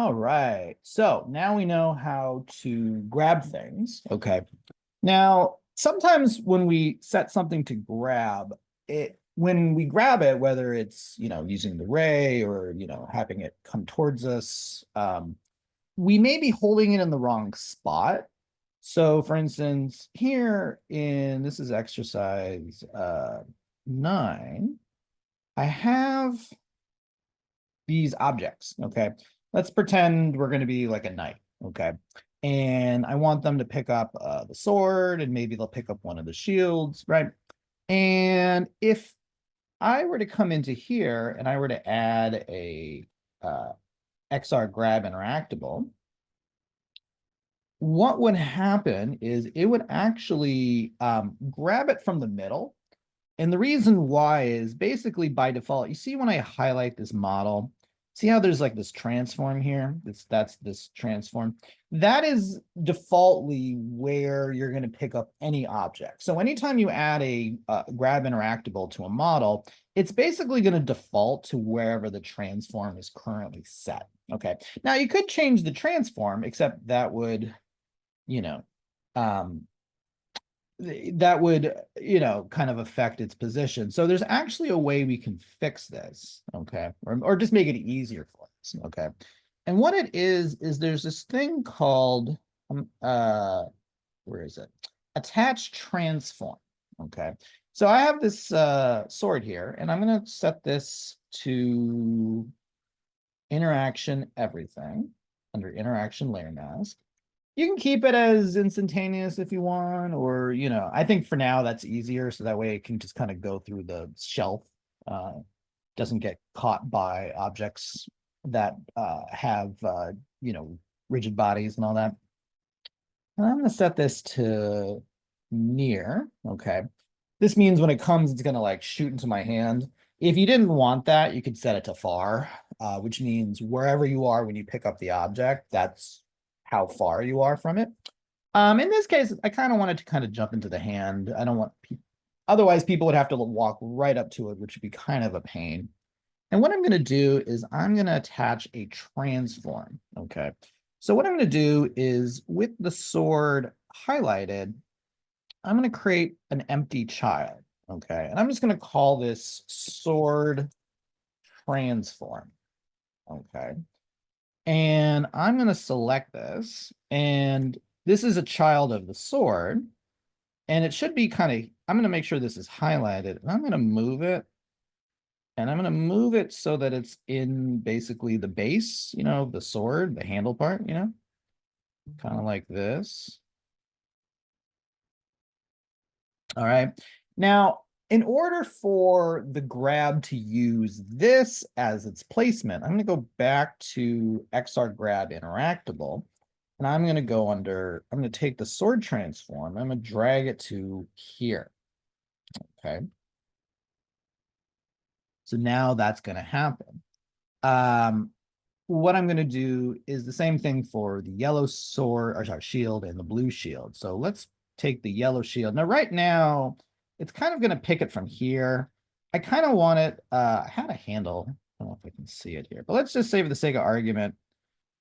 All right. So now we know how to grab things. Okay. Now, sometimes when we set something to grab, when we grab it, whether it's, using the ray or, having it come towards us, we may be holding it in the wrong spot. So for instance, here this is exercise 9, I have these objects. Okay. Let's pretend we're going to be like a knight. Okay. And I want them to pick up the sword, and maybe they'll pick up one of the shields, right? And if I were to come into here and I were to add a XR grab interactable, what would happen is it would actually grab it from the middle. And the reason why is basically by default, you see when I highlight this model, see how there's like this transform here? That's this transform. That is defaultly where you're going to pick up any object. So anytime you add a grab interactable to a model, it's basically going to default to wherever the transform is currently set. Okay. Now you could change the transform, except that would, you know, that would, kind of affect its position. So there's actually a way we can fix this, okay? Or just make it easier for us, okay? And what it is there's this thing called, where is it? Attach transform, okay? So I have this sword here, and I'm gonna set this to interaction everything under interaction layer mask. You can keep it as instantaneous if you want, or, I think for now that's easier. So that way it can just kind of go through the shelf. Doesn't get caught by objects that have, rigid bodies and all that. And I'm going to set this to near. Okay. This means when it comes, it's going to like shoot into my hand. If you didn't want that, you could set it to far, which means wherever you are when you pick up the object, that's how far you are from it. In this case, I kind of wanted to kind of jump into the hand. I don't want otherwise people would have to walk right up to it, which would be kind of a pain. And what I'm going to do is I'm going to attach a transform. Okay. So what I'm going to do is with the sword highlighted, I'm going to create an empty child. Okay. And I'm just going to call this sword transform. Okay. And I'm going to select this, and this is a child of the sword, and it should be kind of, I'm going to make sure this is highlighted, and I'm going to move it, and I'm going to move it so that it's in basically the base, the sword, the handle part, kind of like this. All right. Now, in order for the grab to use this as its placement, I'm going to go back to XR grab interactable, and I'm going to go under, I'm going to take the sword transform, I'm going to drag it to here. Okay. So now that's going to happen. What I'm going to do is the same thing for the yellow sword, or sorry, shield, and the blue shield. So let's take the yellow shield. Now, right now, it's kind of going to pick it from here. I kind of want it, I had a handle. I don't know if I can see it here, but let's just say for the sake of argument,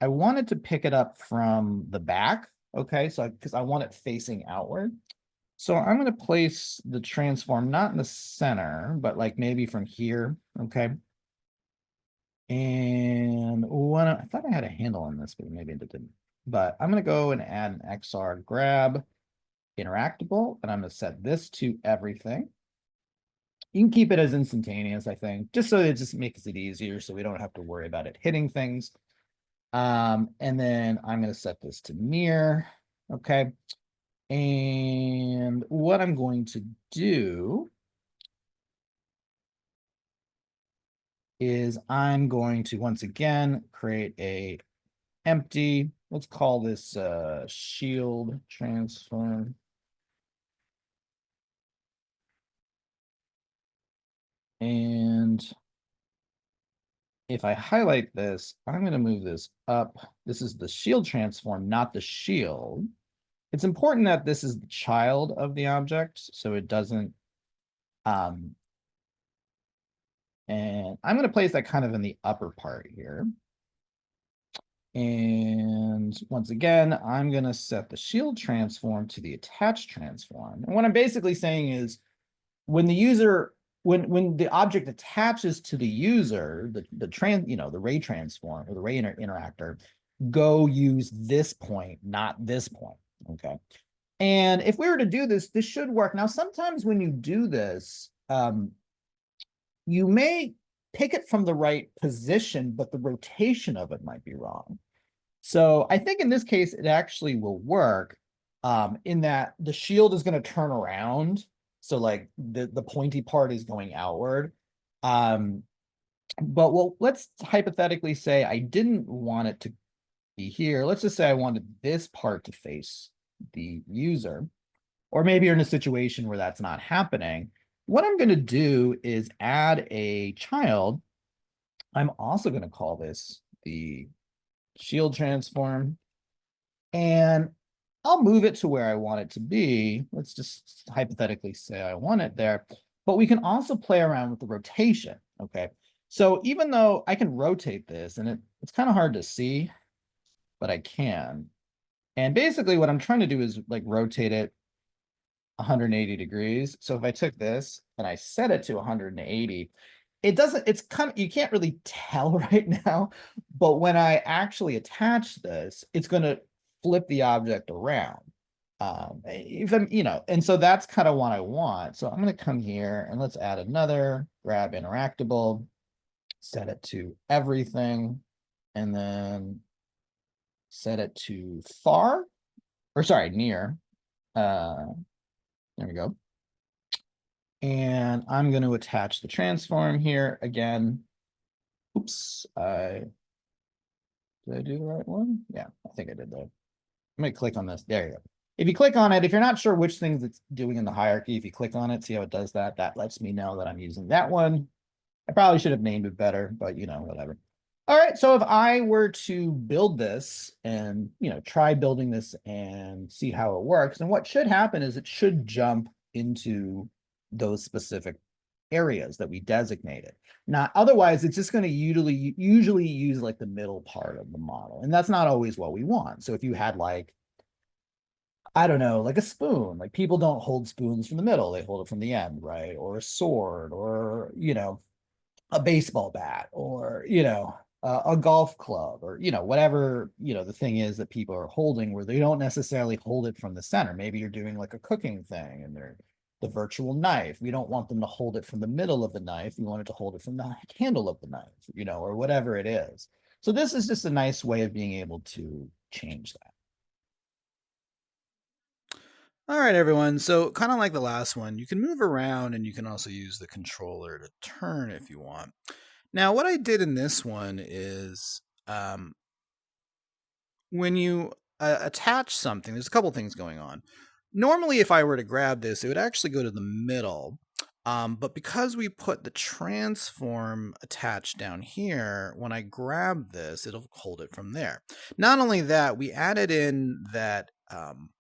I wanted to pick it up from the back. Okay, so because I want it facing outward. So I'm going to place the transform not in the center, but like maybe from here. Okay. And I thought I had a handle on this, but maybe it didn't. But I'm going to go and add an XR grab interactable, and I'm going to set this to everything. You can keep it as instantaneous, I think, just so it just makes it easier so we don't have to worry about it hitting things. And then I'm going to set this to near. Okay. And what I'm going to do is I'm going to once again create a empty, let's call this shield transform. And if I highlight this, I'm going to move this up. This is the shield transform, not the shield. It's important that this is the child of the object, so it doesn't, and I'm going to place that kind of in the upper part here. And once again, I'm going to set the shield transform to the attach transform. And what I'm basically saying is when the user, when the object attaches to the user, the ray transform or the ray interactor, go use this point, not this point. Okay. And if we were to do this, this should work. Now, sometimes when you do this, you may pick it from the right position, but the rotation of it might be wrong. So I think in this case, it actually will work in that the shield is going to turn around. So like the pointy part is going outward. But well, let's hypothetically say I didn't want it to be here. Let's just say I wanted this part to face the user, or maybe you're in a situation where that's not happening. What I'm going to do is add a child. I'm also going to call this the shield transform, and I'll move it to where I want it to be. Let's just hypothetically say I want it there, but we can also play around with the rotation. Okay. So even though I can rotate this and it's kind of hard to see, but I can. And basically what I'm trying to do is like rotate it 180 degrees. So if I took this and I set it to 180, it doesn't, it's kind of, you can't really tell right now, but when I actually attach this, it's going to flip the object around. If I'm, and so that's kind of what I want. So I'm going to come here and let's add another grab interactable, set it to everything, and then set it to far, or sorry, near. There we go. And I'm going to attach the transform here again. Oops, did I do the right one? Yeah, I think I did that. I'm going to click on this. There you go. If you click on it, if you're not sure which things it's doing in the hierarchy, if you click on it, see how it does that. That lets me know that I'm using that one. I probably should have named it better, but whatever. All right, so if I were to build this and, try building this and see how it works, and what should happen is it should jump into those specific areas that we designated. Now, otherwise, it's just going to usually use like the middle part of the model, and that's not always what we want. So if you had like, I don't know, like a spoon, like people don't hold spoons from the middle, they hold it from the end, right? Or a sword, or, a baseball bat, or, a golf club, or, whatever, the thing is that people are holding, where they don't necessarily hold it from the center. Maybe you're doing like a cooking thing and they're the virtual knife. We don't want them to hold it from the middle of the knife. We want it to hold it from the handle of the knife, or whatever it is. So this is just a nice way of being able to change that. All right, everyone. So kind of like the last one, you can move around and you can also use the controller to turn if you want. Now, what I did in this one is when you attach something, there's a couple things going on. Normally, if I were to grab this, it would actually go to the middle. But because we put the transform attached down here, when I grab this, it'll hold it from there. Not only that, we added in that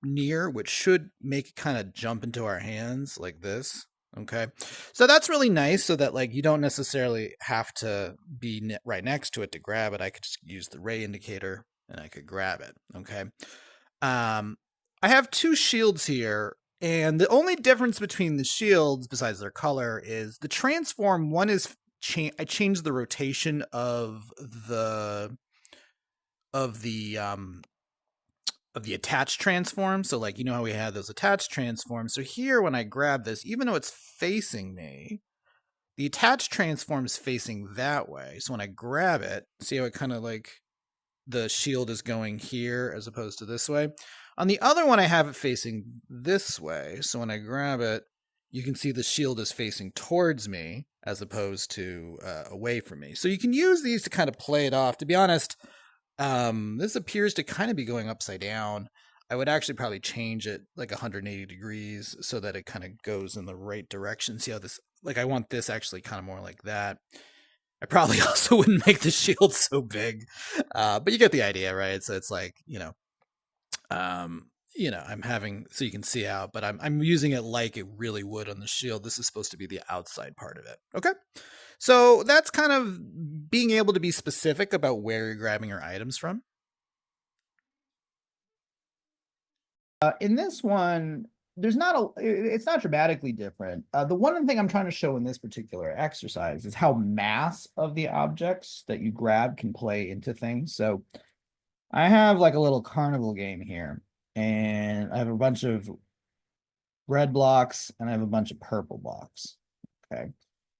near, which should make it kind of jump into our hands like this. Okay, so that's really nice, so that like you don't necessarily have to be right next to it to grab it. I could just use the ray indicator and I could grab it. Okay, I have two shields here, and the only difference between the shields, besides their color, is the transform. One is I changed the rotation of the attached transform. So like, how we had those attached transforms. So here, when I grab this, even though it's facing me, the attached transform is facing that way. So when I grab it, see how it kind of like the shield is going here as opposed to this way. On the other one, I have it facing this way. So when I grab it, you can see the shield is facing towards me as opposed to away from me. So you can use these to kind of play it off. To be honest, this appears to kind of be going upside down. I would actually probably change it like 180 degrees so that it kind of goes in the right direction. See how this, like I want this actually kind of more like that. I probably also wouldn't make the shield so big, but you get the idea, right? So it's like, I'm having, so you can see out, but I'm using it like it really would on the shield. This is supposed to be the outside part of it. Okay. So that's kind of being able to be specific about where you're grabbing your items from. In this one, it's not dramatically different. The one thing I'm trying to show in this particular exercise is how mass of the objects that you grab can play into things. So I have like a little carnival game here, and I have a bunch of red blocks and I have a bunch of purple blocks. Okay.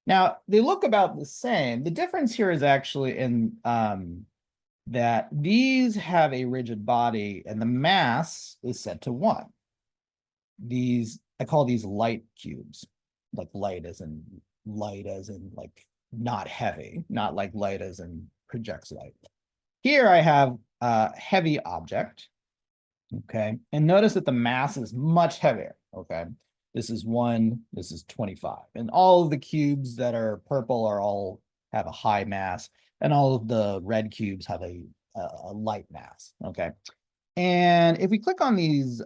Now they look about the same. The difference here is actually in that these have a rigid body and the mass is set to 1. These, I call these light cubes, like light as in like not heavy, not like light as in projects light. Here I have a heavy object, okay? And notice that the mass is much heavier, okay? This is 1, this is 25. And all of the cubes that are purple are all have a high mass, and all of the red cubes have a light mass, okay? And if we click on these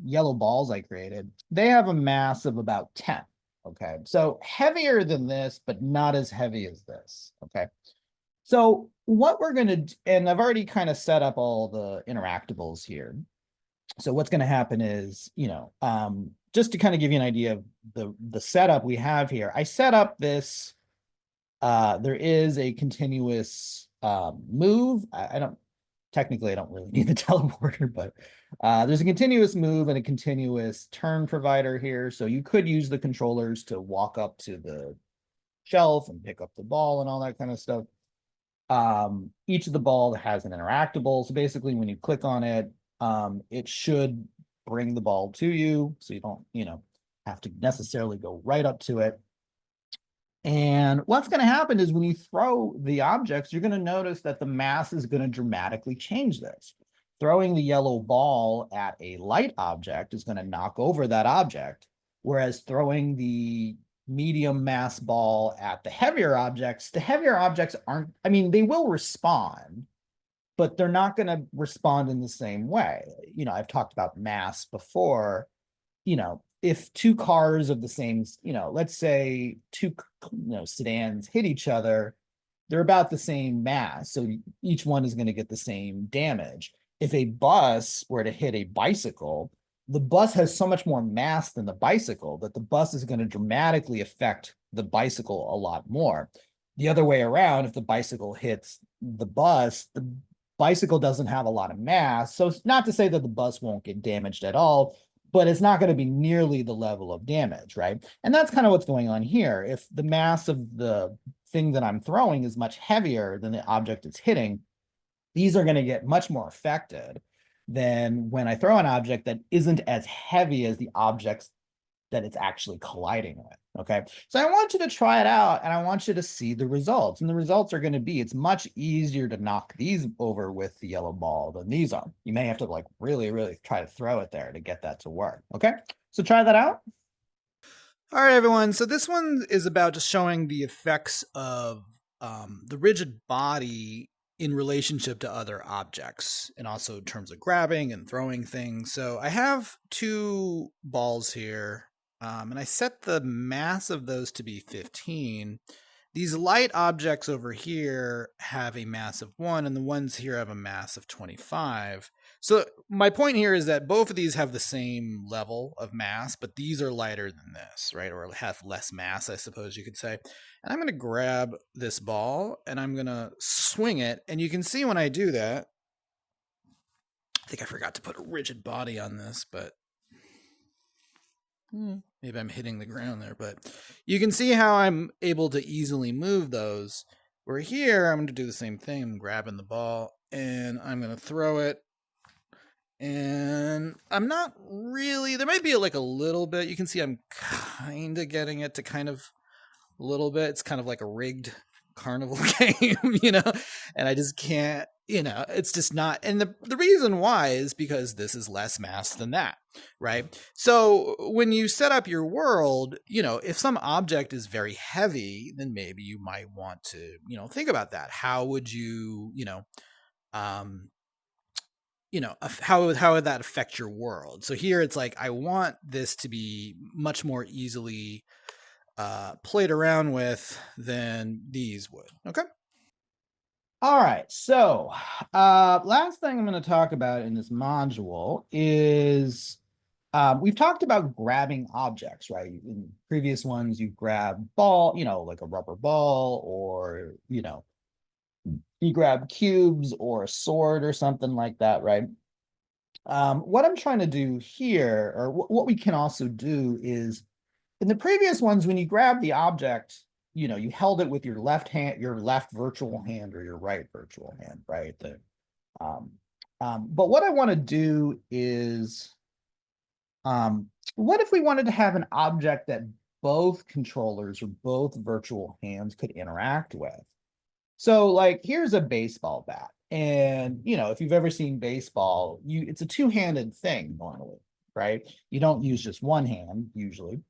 yellow balls I created, they have a mass of about 10, okay? So heavier than this, but not as heavy as this, okay? So what we're gonna, and I've already kind of set up all the interactables here. So what's gonna happen is, just to kind of give you an idea of the setup we have here, I set up this, there is a continuous move. I don't, technically I don't really need the teleporter, but there's a continuous move and a continuous turn provider here. So you could use the controllers to walk up to the shelf and pick up the ball and all that kind of stuff. Each of the ball has an interactable. So basically when you click on it, it should bring the ball to you. So you don't, have to necessarily go right up to it. And what's going to happen is when you throw the objects, you're going to notice that the mass is going to dramatically change this. Throwing the yellow ball at a light object is going to knock over that object, whereas throwing the medium mass ball at the heavier objects aren't, I mean, they will respond, but they're not going to respond in the same way. I've talked about mass before. If 2 cars of the same, let's say 2, sedans hit each other, they're about the same mass. So each one is going to get the same damage. If a bus were to hit a bicycle, the bus has so much more mass than the bicycle that the bus is going to dramatically affect the bicycle a lot more. The other way around, if the bicycle hits the bicycle doesn't have a lot of mass. So it's not to say that the bus won't get damaged at all, but it's not going to be nearly the level of damage, right? And that's kind of what's going on here. If the mass of the thing that I'm throwing is much heavier than the object it's hitting, these are going to get much more affected than when I throw an object that isn't as heavy as the objects that it's actually colliding with. Okay, so I want you to try it out and I want you to see the results. And the results are going to be, it's much easier to knock these over with the yellow ball than these are. You may have to like really, really try to throw it there to get that to work. Okay, so try that out. All right, everyone. So this one is about just showing the effects of the rigid body in relationship to other objects, and also in terms of grabbing and throwing things. So I have 2 balls here, and I set the mass of those to be 15. These light objects over here have a mass of 1, and the ones here have a mass of 25. So my point here is that both of these have the same level of mass, but these are lighter than this, right? Or have less mass, I suppose you could say. And I'm going to grab this ball and I'm going to swing it. And you can see when I do that, I think I forgot to put a rigid body on this, but maybe I'm hitting the ground there. But you can see how I'm able to easily move those. Where here, I'm going to do the same thing. I'm grabbing the ball and I'm going to throw it. And I'm not really, there might be like a little bit, you can see I'm kind of getting it to kind of a little bit. It's kind of like a rigged carnival game, and I just can't, it's just not. And the reason why is because this is less mass than that, right? So when you set up your world, if some object is very heavy, then maybe you might want to, think about that. How would you, how would that affect your world? So here it's like, I want this to be much more easily played around with than these would. Okay. All right, so last thing I'm going to talk about in this module is we've talked about grabbing objects, right? In previous ones, you grab ball, like a rubber ball, or you grab cubes or a sword or something like that, right? What I'm trying to do here, or what we can also do is in the previous ones, when you grab the object, you held it with your left hand, your left virtual hand, or your right virtual hand, right? Um, but what I want to do is, what if we wanted to have an object that both controllers or both virtual hands could interact with? So, like, here's a baseball bat. And, if you've ever seen baseball, it's a two-handed thing normally, right? You don't use just one hand usually.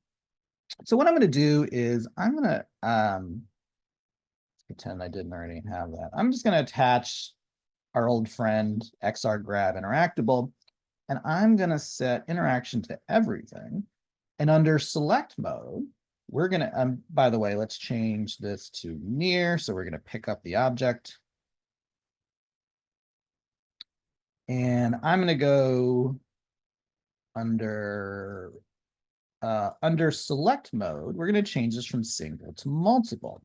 So what I'm going to do is I'm going to pretend I didn't already have that. I'm just going to attach our old friend XRGrab interactable, and I'm going to set interaction to everything. And under select mode, we're going to, by the way, let's change this to near. So we're going to pick up the object. And I'm going to go under select mode, we're going to change this from single to multiple.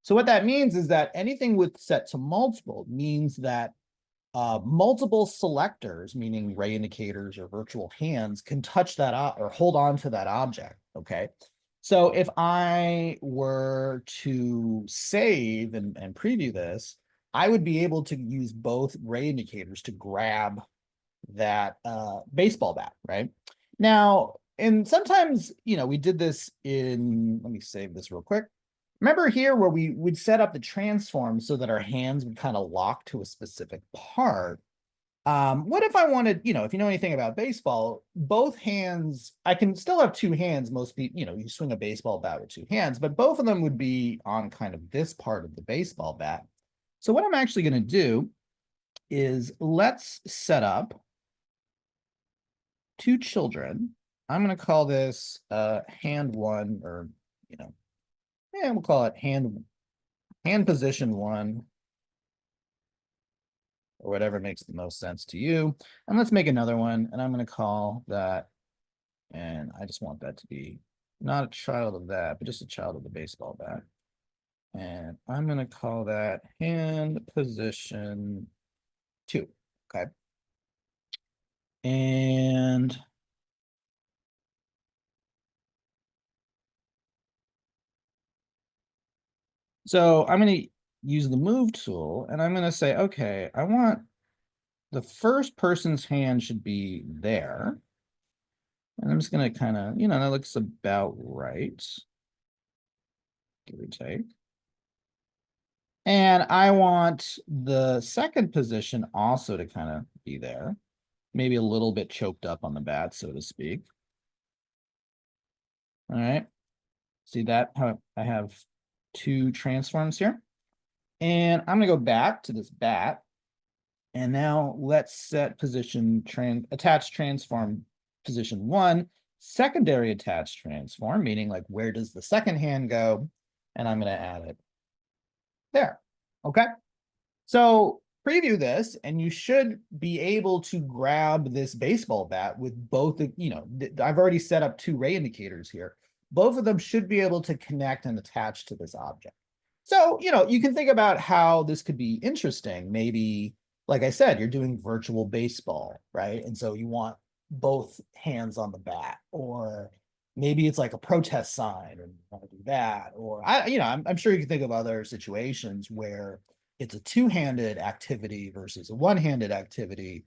So what that means is that anything with set to multiple means that multiple selectors, meaning ray indicators or virtual hands, can touch that or hold on to that object. Okay. So if I were to save and preview this, I would be able to use both ray indicators to grab that baseball bat, right? Now, and sometimes, we did this let me save this real quick. Remember here where we would set up the transform so that our hands would kind of lock to a specific part. What if I wanted, if you know anything about baseball, both hands, I can still have two hands. Most people, you swing a baseball bat with two hands, but both of them would be on kind of this part of the baseball bat. So what I'm actually going to do is let's set up two children. I'm going to call this hand one, or, we'll call it hand position one, or whatever makes the most sense to you. And let's make another one, and I'm going to call that, and I just want that to be not a child of that, but just a child of the baseball bat. And I'm going to call that hand position 2. Okay. And so I'm going to use the move tool, and I'm going to say, okay, I want the first person's hand should be there. And I'm just going to kind of, that looks about right, give or take. And I want the second position also to kind of be there, maybe a little bit choked up on the bat, so to speak. All right. See that? How I have two transforms here. And I'm going to go back to this bat. And now let's set position attach transform position 1, secondary attached transform, meaning like where does the second hand go? And I'm going to add it there. Okay. So preview this, and you should be able to grab this baseball bat with both, I've already set up two ray indicators here. Both of them should be able to connect and attach to this object. So, you can think about how this could be interesting. Maybe, like I said, you're doing virtual baseball, right? And so you want both hands on the bat, or maybe it's like a protest sign, and you want to do that. Or I'm sure you can think of other situations where it's a two-handed activity versus a one-handed activity.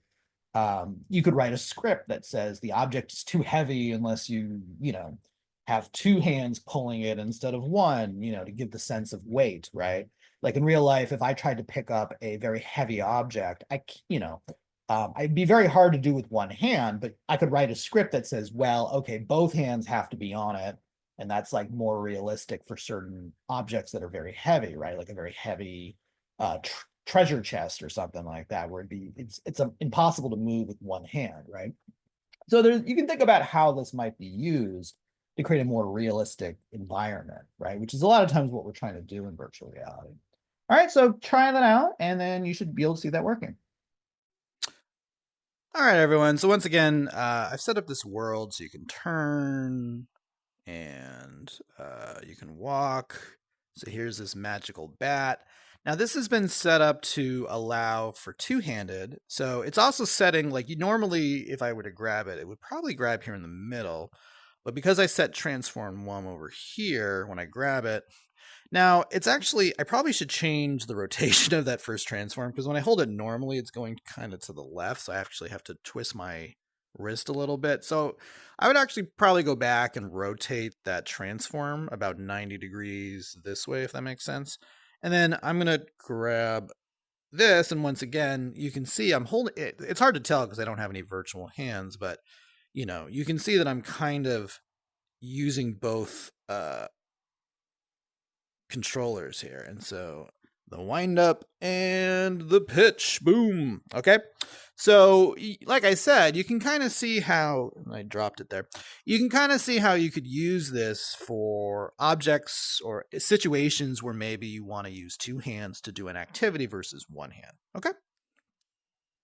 You could write a script that says the object is too heavy unless you have two hands pulling it instead of one, to give the sense of weight, right? Like in real life, if I tried to pick up a very heavy object, it'd be very hard to do with one hand, but I could write a script that says, well, okay, both hands have to be on it. And that's like more realistic for certain objects that are very heavy, right? Like a very heavy treasure chest or something like that, where it's impossible to move with one hand, right? So you can think about how this might be used to create a more realistic environment, right? Which is a lot of times what we're trying to do in virtual reality. All right, so try that out, and then you should be able to see that working. All right, everyone. So once again, I've set up this world so you can turn and you can walk. So here's this magical bat. Now this has been set up to allow for two-handed. So it's also setting, like, you normally, if I were to grab it, it would probably grab here in the middle. But because I set transform 1 over here when I grab it, now it's actually, I probably should change the rotation of that first transform, because when I hold it normally, it's going kind of to the left. So I actually have to twist my wrist a little bit. So I would actually probably go back and rotate that transform about 90 degrees this way, if that makes sense. And then I'm going to grab this. And once again, you can see I'm holding it. It's hard to tell because I don't have any virtual hands, but you know, you can see that I'm kind of using both controllers here. And so the wind up and the pitch, boom. Okay. So like I said, you can kind of see how, I dropped it there. You can kind of see how you could use this for objects or situations where maybe you want to use two hands to do an activity versus one hand. Okay.